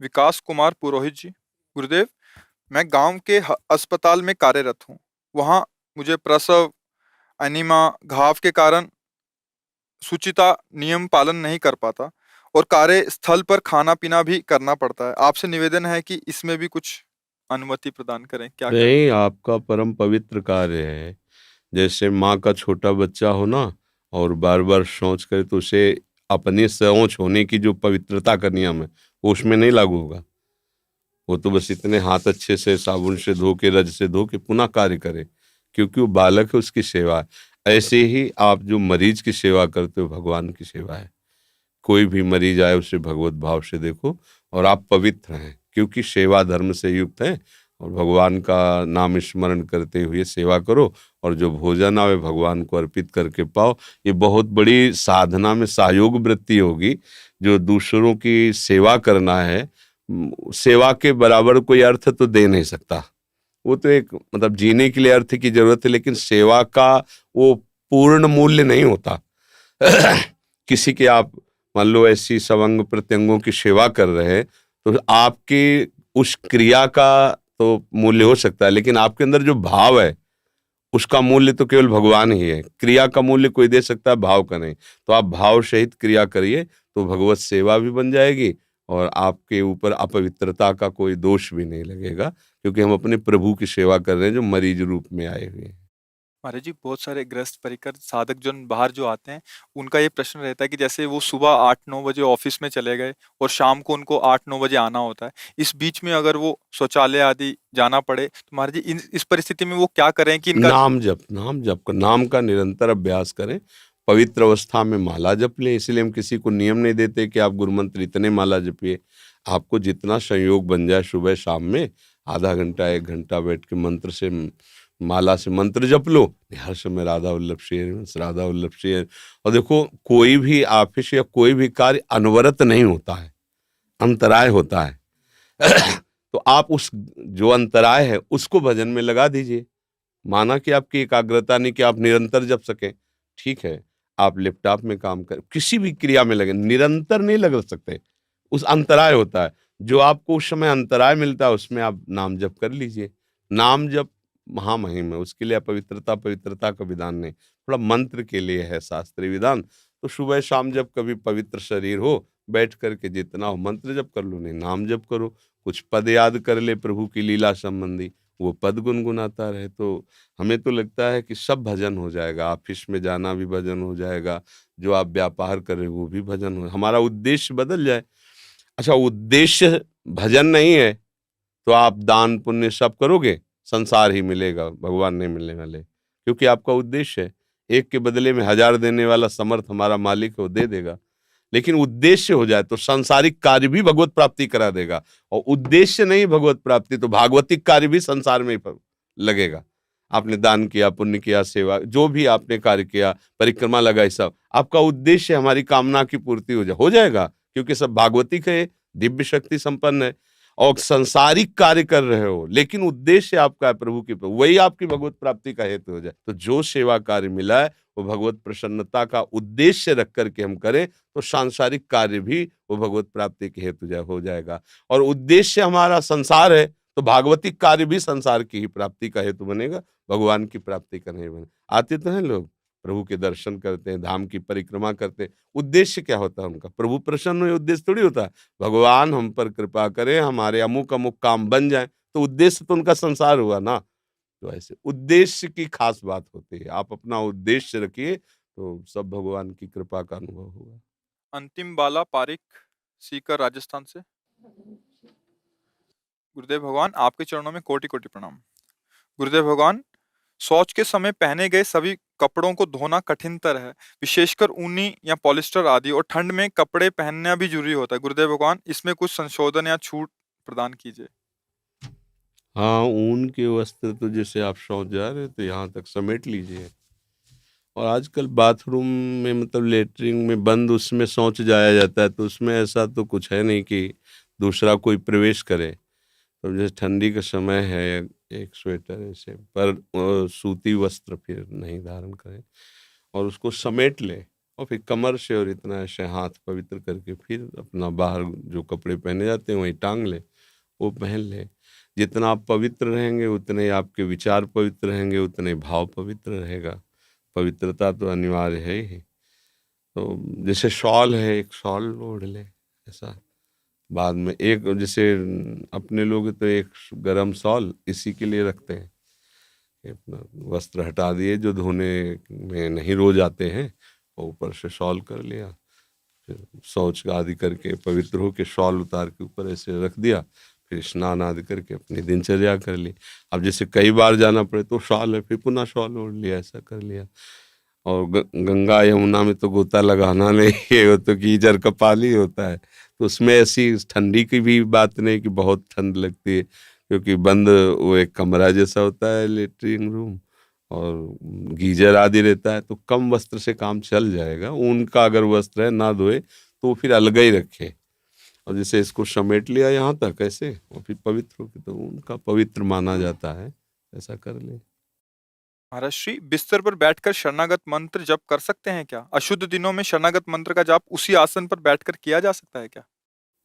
विकास कुमार पुरोहित जी। गुरुदेव, मैं गांव के अस्पताल में कार्यरत हूँ। वहाँ मुझे प्रसव, अनीमा, घाव के कारण सुचिता नियम पालन नहीं कर पाता और कार्य स्थल पर खाना पीना भी करना पड़ता है। आपसे निवेदन है कि इसमें भी कुछ अनुमति प्रदान करें, क्या करें? नहीं, आपका परम पवित्र कार्य है। जैसे माँ का छोटा बच्चा हो ना, और बार बार शौच करे तो उसे अपने शौच होने की जो पवित्रता का नियम है वो उसमें नहीं लागू होगा। वो तो बस इतने हाथ अच्छे से साबुन से धो के, रज से धो के पुनः कार्य करे, क्योंकि वो बालक है, उसकी सेवा है। ऐसे ही आप जो मरीज की सेवा करते हो, भगवान की सेवा है। कोई भी मरीज आए उसे भगवत भाव से देखो और आप पवित्र हैं, क्योंकि सेवा धर्म से युक्त है। और भगवान का नाम स्मरण करते हुए सेवा करो, और जो भोजन आवे भगवान को अर्पित करके पाओ। ये बहुत बड़ी साधना में सहयोग वृत्ति होगी। जो दूसरों की सेवा करना है, सेवा के बराबर कोई अर्थ तो दे नहीं सकता। वो तो एक मतलब जीने के लिए अर्थ की जरूरत है, लेकिन सेवा का वो पूर्ण मूल्य नहीं होता। किसी के आप मान लो ऐसी सवंग प्रत्यंगों की सेवा कर रहे हैं, तो आपकी उस क्रिया का तो मूल्य हो सकता है, लेकिन आपके अंदर जो भाव है उसका मूल्य तो केवल भगवान ही है। क्रिया का मूल्य कोई दे सकता है, भाव का नहीं। तो आप भाव सहित क्रिया करिए तो भगवत सेवा भी बन जाएगी, और आपके ऊपर अपवित्रता का कोई दोष भी नहीं लगेगा, क्योंकि हम अपने प्रभु की सेवा कर रहे हैं जो मरीज रूप में आए हुए हैं। महाराज जी, बहुत सारे गृहस्थ परिकर साधक जन बाहर जो आते हैं, उनका ये प्रश्न रहता है कि जैसे वो सुबह 8-9 बजे ऑफिस में चले गए और शाम को उनको 8-9 बजे आना होता है। इस बीच में अगर वो शौचालय आदि जाना पड़े, तो महाराज जी इस परिस्थिति में वो क्या करें कि इनका नाम जप नाम का निरंतर अभ्यास करें। पवित्र अवस्था में माला जप लें। इसलिए हम किसी को नियम नहीं देते कि आप गुरु मंत्र इतने माला जपिए। आपको जितना संयोग बन जाए, सुबह शाम में आधा घंटा 1 घंटा बैठ के मंत्र से, माला से मंत्र जप लो। हर समय राधा वल्लभ श्री हरिवंश, राधा वल्लभ श्री हरि। और देखो, कोई भी ऑफिस या कोई भी कार्य अनवरत नहीं होता है, अंतराय होता है। तो आप उस जो अंतराय है उसको भजन में लगा दीजिए। माना कि आपकी एकाग्रता नहीं कि आप निरंतर जप सकें, ठीक है। आप लैपटॉप में काम कर, किसी भी क्रिया में लगे, निरंतर नहीं लग सकते। उस अंतराय होता है, जो आपको उस समय अंतराय मिलता है उसमें आप नाम जप कर लीजिए। नाम जप महामहिम है, उसके लिए पवित्रता पवित्रता का विधान नहीं, थोड़ा मंत्र के लिए है शास्त्रीय विधान। तो सुबह शाम जब कभी पवित्र शरीर हो, बैठ करके जितना हो मंत्र जप कर लो, नहीं नाम जप करो। कुछ पद याद कर ले प्रभु की लीला संबंधी, वो पद गुनगुनाता रहे। तो हमें तो लगता है कि सब भजन हो जाएगा। ऑफिस में जाना भी भजन हो जाएगा, जो आप व्यापार कर रहे हो वो भी भजन हो, हमारा उद्देश्य बदल जाए। अच्छा, उद्देश्य भजन नहीं है तो आप दान पुण्य सब करोगे, संसार ही मिलेगा, भगवान नहीं मिलने वाले, क्योंकि आपका उद्देश्य है। एक के बदले में 1000 देने वाला समर्थ हमारा मालिक है, वो दे देगा। लेकिन उद्देश्य हो जाए तो सांसारिक कार्य भी भगवत प्राप्ति करा देगा, और उद्देश्य नहीं भगवत प्राप्ति तो भागवतिक कार्य भी संसार में ही लगेगा। आपने दान किया, पुण्य किया, सेवा जो भी आपने कार्य किया, परिक्रमा लगाई, सब आपका उद्देश्य हमारी कामना की पूर्ति हो जाएगा, क्योंकि सब भागवतिक है, दिव्य शक्ति संपन्न है। और संसारिक कार्य कर रहे हो लेकिन उद्देश्य आपका है प्रभु की, वही आपकी भगवत प्राप्ति का हेतु हो जाए। तो जो सेवा कार्य मिला है वो भगवत प्रसन्नता का उद्देश्य रख करके हम करें, तो सांसारिक कार्य भी वो भगवत प्राप्ति के हेतु हो जाएगा। और उद्देश्य हमारा संसार है तो भागवतिक कार्य भी संसार की ही प्राप्ति का हेतु बनेगा, भगवान की प्राप्ति का नहीं बने। आते तो हैं लोग, प्रभु के दर्शन करते हैं, धाम की परिक्रमा करते हैं, उद्देश्य क्या होता है उनका? प्रभु प्रसन्न हुए, उद्देश्य थोड़ी होता है भगवान हम पर कृपा करें, हमारे अमुक अमुक काम बन जाए, तो उद्देश्य तो उनका संसार हुआ ना। तो ऐसे उद्देश्य की खास बात होती है। आप अपना उद्देश्य रखिए तो सब भगवान की कृपा का अनुभव होगा। अंतिम बाला पारिक, सीकर, राजस्थान से। गुरुदेव भगवान, आपके चरणों में कोटि कोटि प्रणाम। गुरुदेव भगवान, शौच के समय पहने गए सभी कपड़ों को धोना कठिनतर है, विशेषकर ऊनी या पॉलिस्टर आदि, और ठंड में कपड़े पहनना भी जरूरी होता है। गुरुदेव भगवान, इसमें कुछ संशोधन या छूट प्रदान कीजिए। हाँ, ऊन के वस्त्र तो जैसे आप शौच जा रहे तो यहाँ तक समेट लीजिए। और आजकल बाथरूम में मतलब लेटरिन में बंद उसमें शौच जाया जाता है, तो उसमें ऐसा तो कुछ है नहीं कि दूसरा कोई प्रवेश करे। तो जैसे ठंडी का समय है, एक स्वेटर ऐसे पर सूती वस्त्र फिर नहीं धारण करें और उसको समेट ले। और फिर कमर से और इतना ऐसे हाथ पवित्र करके फिर अपना बाहर जो कपड़े पहने जाते हैं वही टांग ले, वो पहन ले। जितना आप पवित्र रहेंगे उतने ही आपके विचार पवित्र रहेंगे, उतने ही भाव पवित्र रहेगा। पवित्रता तो अनिवार्य है ही। तो जैसे शॉल है, एक शॉल ओढ़ ले, ऐसा बाद में एक जैसे अपने लोग तो एक गरम शॉल इसी के लिए रखते हैं कि अपना वस्त्र हटा दिए जो धोने में नहीं रोज आते हैं, और ऊपर से शॉल कर लिया, फिर शौच आदि करके पवित्र होके शॉल उतार के ऊपर ऐसे रख दिया, फिर स्नान आदि करके अपनी दिनचर्या कर ली। अब जैसे कई बार जाना पड़े तो शॉल है, फिर पुनः शॉल ओढ़ लिया, ऐसा कर लिया। और गंगा यमुना में तो गोता लगाना नहीं है, वो तो कीचड़ का पानी होता है, तो उसमें ऐसी ठंडी की भी बात नहीं कि बहुत ठंड लगती है, क्योंकि बंद वो एक कमरा जैसा होता है लेटरिन रूम, और गीजर आदि रहता है, तो कम वस्त्र से काम चल जाएगा। ऊन का अगर वस्त्र है ना धोए तो फिर अलग ही रखे, और जैसे इसको समेट लिया यहाँ तक ऐसे, और फिर पवित्र होके तो उनका पवित्र माना जाता है, ऐसा कर ले। महाराज श्री, बिस्तर पर बैठकर शरणागत मंत्र जप कर सकते हैं क्या? अशुद्ध दिनों में शरणागत मंत्र का जाप उसी आसन पर बैठकर किया जा सकता है क्या?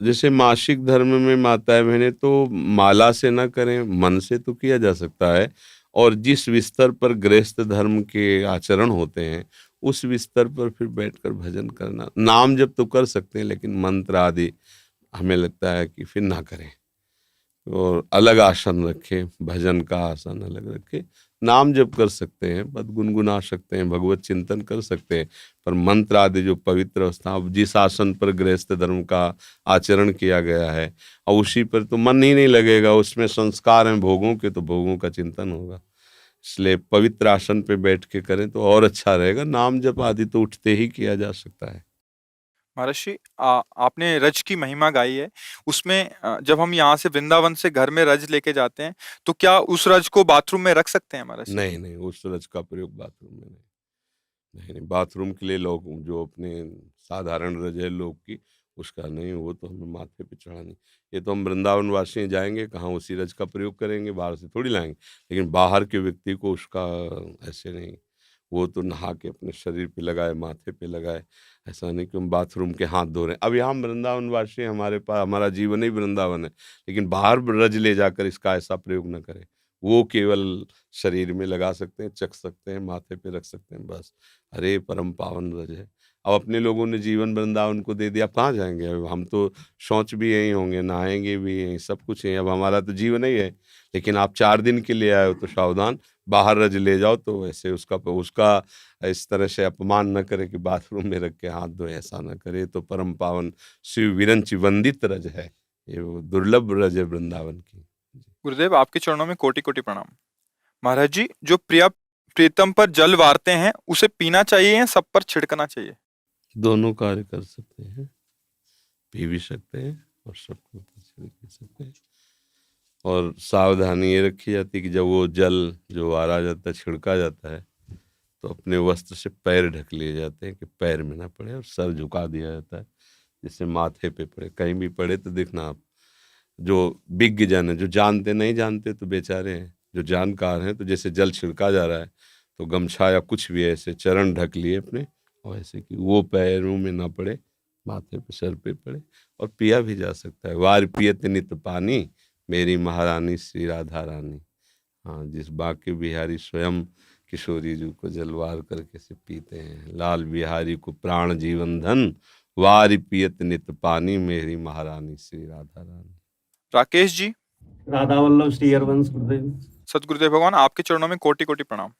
जैसे मासिक धर्म में माताएं बहनें तो माला से ना करें, मन से तो किया जा सकता है। और जिस बिस्तर पर गृहस्थ धर्म के आचरण होते हैं उस बिस्तर पर फिर बैठकर भजन करना, नाम जप तो कर सकते हैं, लेकिन मंत्र आदि हमें लगता है कि फिर ना करें। और अलग आसन रखें, भजन का आसन अलग रखें। नाम जप कर सकते हैं, पद गुनगुना सकते हैं, भगवत चिंतन कर सकते हैं, पर मंत्र आदि जो पवित्र अवस्था, अब जिस आसन पर गृहस्थ धर्म का आचरण किया गया है और उसी पर तो मन ही नहीं लगेगा, उसमें संस्कार हैं भोगों के, तो भोगों का चिंतन होगा। इसलिए पवित्र आसन पे बैठ के करें तो और अच्छा रहेगा। नाम जप आदि तो उठते ही किया जा सकता है। महाराज श्री, आपने रज की महिमा गाई है, उसमें जब हम यहाँ से वृंदावन से घर में रज लेके जाते हैं तो क्या उस रज को बाथरूम में रख सकते हैं महाराज श्री? नहीं नहीं, उस रज का प्रयोग बाथरूम में नहीं। नहीं नहीं, बाथरूम के लिए लोग जो अपने साधारण रज है लोग की, उसका नहीं, वो तो हमें माथे पे चढ़ानी। ये तो हम वृंदावन वासी जाएंगे कहाँ उसी रज का प्रयोग करेंगे, बाहर से थोड़ी लाएंगे। लेकिन बाहर के व्यक्ति को उसका ऐसे नहीं, वो तो नहा के अपने शरीर पे लगाए, माथे पे लगाए। ऐसा नहीं कि हम बाथरूम के हाथ धो रहे हैं। अब यहाँ हम वृंदावन वासी हैं, हमारे पास हमारा जीवन ही वृंदावन है, लेकिन बाहर रज ले जाकर इसका ऐसा प्रयोग न करें। वो केवल शरीर में लगा सकते हैं, चख सकते हैं, माथे पे रख सकते हैं, बस। अरे परम पावन रज है। अब अपने लोगों ने जीवन वृंदावन को दे दिया, अब कहाँ जाएंगे? अब हम तो शौच भी यहीं होंगे, नहाएंगे भी यहीं, सब कुछ यहीं। अब हमारा तो जीवन ही है। लेकिन आप 4 दिन के लिए आए हो तो सावधान, बाहर रज ले जाओ तो ऐसे उसका उसका इस तरह से अपमान न करे कि बाथरूम में रख के हाथ धोए, ऐसा न करे। तो परम पावन शिव विरंच वंदित रज है, ये वो दुर्लभ रज है वृंदावन की। गुरुदेव, आपके चरणों में कोटि कोटि प्रणाम। महाराज जी, जो प्रिया प्रीतम पर जल वारते हैं उसे पीना चाहिए या सब पर छिड़कना चाहिए? दोनों कार्य कर सकते हैं, पी भी सकते हैं और सबको छिड़क भी सकते हैं। और सावधानी ये रखी जाती है कि जब वो जल जो वारा जाता है, छिड़का जाता है, तो अपने वस्त्र से पैर ढक लिए जाते हैं कि पैर में ना पड़े, और सर झुका दिया जाता है जिससे माथे पे पड़े। कहीं भी पड़े तो देखना आप, जो विज्ञ जन है, जो जानते नहीं जानते तो बेचारे हैं, जो जानकार हैं तो जैसे जल छिड़का जा रहा है तो गमछा या कुछ भी ऐसे चरण ढक लिए अपने, और ऐसे कि वो पैरों में ना पड़े, माथे पे सर पे पड़े। और पिया भी जा सकता है। वार पियत नित पानी, मेरी महारानी श्री राधा रानी। हाँ, जिस बांके बिहारी स्वयं किशोरी जी को जलवार करके से पीते हैं, लाल बिहारी को प्राण जीवन धन, वारी पियत नित पानी, मेरी महारानी श्री राधा रानी। राकेश जी, राधा वल्लभ श्री हरवंश गुरुदेव। सतगुरुदेव भगवान, आपके चरणों में कोटि कोटि प्रणाम।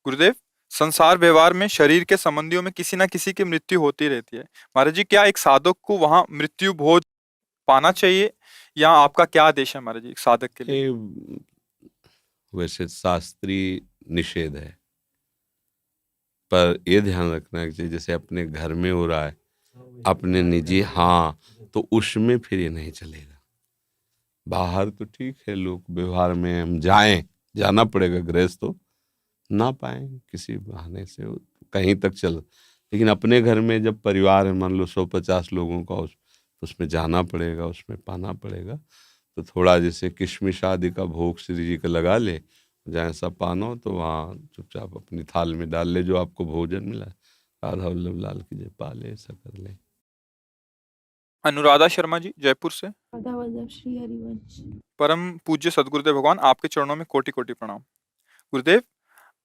गुरुदेव, संसार व्यवहार में शरीर के संबंधियों में किसी ना किसी की मृत्यु होती रहती है। महाराज जी, क्या एक साधक को वहां मृत्यु भोज पाना चाहिए, या आपका क्या आदेश है महाराज जी एक साधक के लिए? ये वैसे शास्त्रीय निषेध है, पर ये ध्यान रखना चाहिए जैसे अपने घर में हो रहा है, अपने निजी, हाँ, तो उसमें फिर ये नहीं चलेगा। बाहर तो ठीक है, लोग व्यवहार में हम जाएं, जाना पड़ेगा, गृहस्थ तो ना पाए किसी बहाने से कहीं तक चल। लेकिन अपने घर में जब परिवार है, मान लो 150 लोगों का, उसमें जाना पड़ेगा, उसमें पाना पड़ेगा। तो थोड़ा जैसे किशमिश आदि का भोग श्री जी का लगा ले, जहाँ ऐसा पाना हो तो वहाँ चुपचाप अपनी थाल में डाल ले जो आपको भोजन मिला है, राधा वल्लभ लाल की जय, पाले ऐसा कर ले। अनुराधा शर्मा जी जयपुर से। राधा वल्लभ श्री हरिवंश। परम पूज्य सदगुरुदेव भगवान, आपके चरणों में कोटि कोटि प्रणाम। गुरुदेव,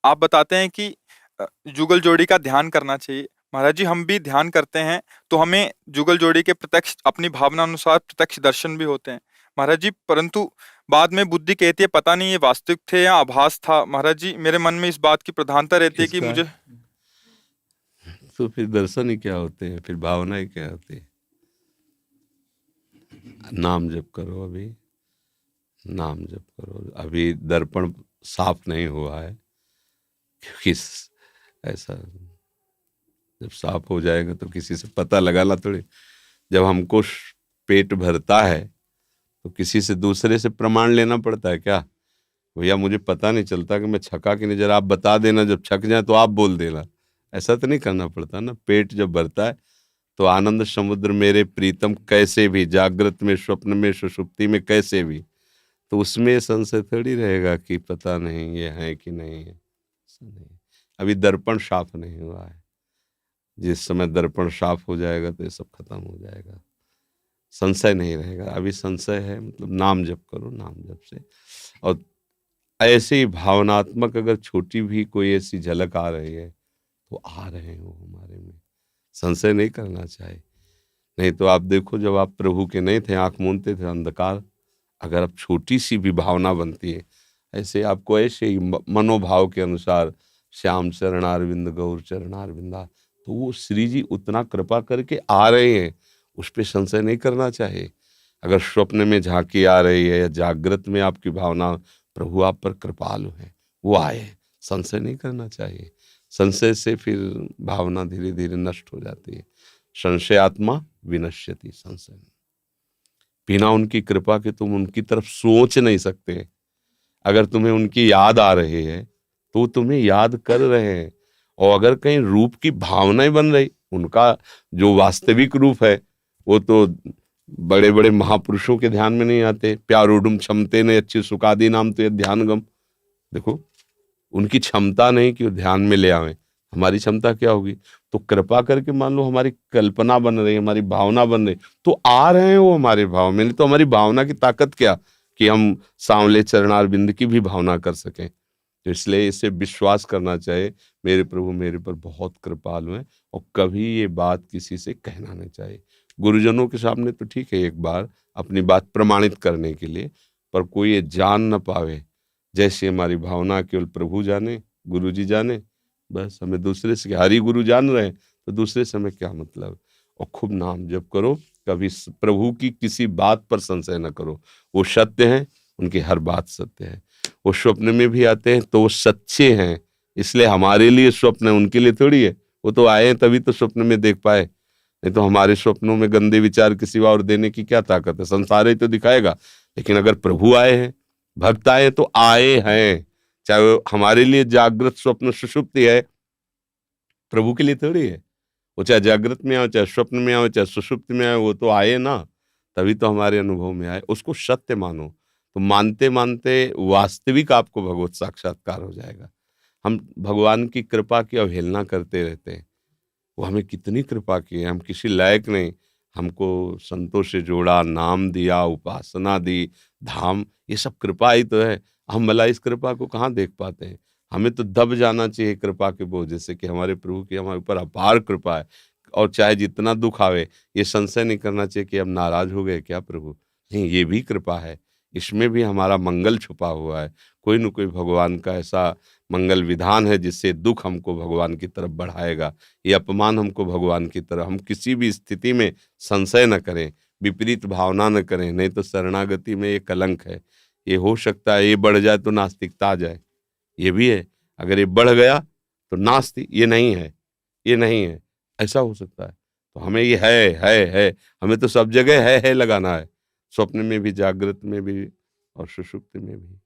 आप बताते हैं कि जुगल जोड़ी का ध्यान करना चाहिए। महाराज जी, हम भी ध्यान करते हैं तो हमें जुगल जोड़ी के प्रत्यक्ष अपनी भावना अनुसार प्रत्यक्ष दर्शन भी होते हैं महाराज जी, परंतु बाद में बुद्धि कहती है पता नहीं ये वास्तविक थे या आभास था। महाराज जी, मेरे मन में इस बात की प्रधानता रहती है कि किसका? मुझे तो फिर दर्शन ही क्या होते हैं, फिर भावना ही क्या होती है? नाम जप करो, अभी नाम जप करो। अभी दर्पण साफ नहीं हुआ है, क्योंकि ऐसा जब साफ हो जाएगा तो किसी से पता लगाना थोड़ी। जब हमको पेट भरता है तो किसी से दूसरे से प्रमाण लेना पड़ता है क्या? भैया मुझे पता नहीं चलता कि मैं छका कि नहीं, जरा आप बता देना, जब छक जाए तो आप बोल देना। ऐसा तो नहीं करना पड़ता ना। पेट जब भरता है तो आनंद समुद्र मेरे प्रीतम कैसे भी, जागृत में, स्वप्न में, सुषुप्ति में, कैसे भी, तो उसमें संशय थोड़ी रहेगा कि पता नहीं ये है कि नहीं है। नहीं, अभी दर्पण साफ नहीं हुआ है। जिस समय दर्पण साफ हो जाएगा तो ये सब खत्म हो जाएगा, संशय नहीं रहेगा। अभी संशय है, मतलब नाम जप करो, नाम जप से। और ऐसे ही भावनात्मक अगर छोटी भी कोई ऐसी झलक आ रही है तो आ रहे हैं वो हमारे में, संशय नहीं करना चाहिए। नहीं तो आप देखो, जब आप प्रभु के नहीं थे, आंख मूंदते थे, अंधकार, अगर अब छोटी सी भी भावना बनती है, ऐसे आपको ऐसे ही मनोभाव के अनुसार श्याम चरणारविंद गौर चरणारविंदा, तो वो श्री जी उतना कृपा करके आ रहे हैं, उस पर संशय नहीं करना चाहिए। अगर स्वप्न में झांकी आ रही है या जागृत में आपकी भावना, प्रभु आप पर कृपालु है, वो आए, संशय नहीं करना चाहिए। संशय से फिर भावना धीरे धीरे नष्ट हो जाती है। संशय आत्मा विनश्यति, संशय बिना उनकी कृपा के तुम उनकी तरफ सोच नहीं सकते। अगर तुम्हें उनकी याद आ रही है तो तुम्हें याद कर रहे हैं, और अगर कहीं रूप की भावनाएं बन रही, उनका जो वास्तविक रूप है वो तो बड़े बड़े महापुरुषों के ध्यान में नहीं आते। प्यारोडुम क्षमते ने अच्छी सुखादी नाम तो ये ध्यानगम, देखो उनकी क्षमता नहीं कि वो ध्यान में ले आवे, हमारी क्षमता क्या होगी? तो कृपा करके मान लो हमारी कल्पना बन रही, हमारी भावना बन रही, तो आ रहे हैं वो हमारे भाव में। नहीं तो हमारी भावना की ताकत क्या कि हम सांवले चरणारविंद की भी भावना कर सकें। तो इसलिए इसे विश्वास करना चाहिए, मेरे प्रभु मेरे पर बहुत कृपालु हैं, और कभी ये बात किसी से कहना नहीं चाहिए। गुरुजनों के सामने तो ठीक है, एक बार अपनी बात प्रमाणित करने के लिए, पर कोई ये जान न पावे। जैसे हमारी भावना केवल प्रभु जाने, गुरु जी जाने, बस हमें दूसरे से, हरि गुरु जान रहे हैं तो दूसरे से हमें क्या मतलब। और खूब नाम जप करो, कभी प्रभु की किसी बात पर संशय न करो। वो सत्य हैं, उनकी हर बात सत्य है। वो स्वप्न में भी आते हैं तो वो सच्चे हैं, इसलिए हमारे लिए स्वप्न है, उनके लिए थोड़ी है। वो तो आए हैं तभी तो स्वप्न में देख पाए, नहीं तो हमारे स्वप्नों में गंदे विचार के सिवा और देने की क्या ताकत है? संसार ही तो दिखाएगा। लेकिन अगर प्रभु आए हैं, भक्त आए तो आए हैं, चाहे वो हमारे लिए जागृत स्वप्न सुषुप्ति है, प्रभु के लिए थोड़ी है। वो चाहे जागृत में आओ, चाहे स्वप्न में आओ, चाहे सुषुप्ति में आओ, वो तो आए ना, तभी तो हमारे अनुभव में आए। उसको सत्य मानो, तो मानते मानते वास्तविक आपको भगवत साक्षात्कार हो जाएगा। हम भगवान की कृपा की अवहेलना करते रहते हैं। वो हमें कितनी कृपा की है, हम किसी लायक नहीं, हमको संतों से जोड़ा, नाम दिया, उपासना दी, धाम, ये सब कृपा ही तो है। हम भला इस कृपा को कहाँ देख पाते हैं? हमें तो दब जाना चाहिए कृपा के बोझ, जैसे कि हमारे प्रभु की हमारे ऊपर अपार कृपा है। और चाहे जितना दुख आवे, ये संशय नहीं करना चाहिए कि अब नाराज हो गए क्या प्रभु। नहीं, ये भी कृपा है, इसमें भी हमारा मंगल छुपा हुआ है। कोई न कोई भगवान का ऐसा मंगल विधान है जिससे दुख हमको भगवान की तरफ बढ़ाएगा, ये अपमान हमको भगवान की तरफ। हम किसी भी स्थिति में संशय न करें, विपरीत भावना न करें, नहीं तो शरणागति में ये कलंक है। ये हो सकता है ये बढ़ जाए तो नास्तिकता आ जाए, ये भी है। अगर ये बढ़ गया तो नास्तिक, ये नहीं है, ये नहीं है, ऐसा हो सकता है। तो हमें ये है, हमें तो सब जगह है लगाना है, स्वप्न में भी, जागृत में भी और सुषुप्ति में भी।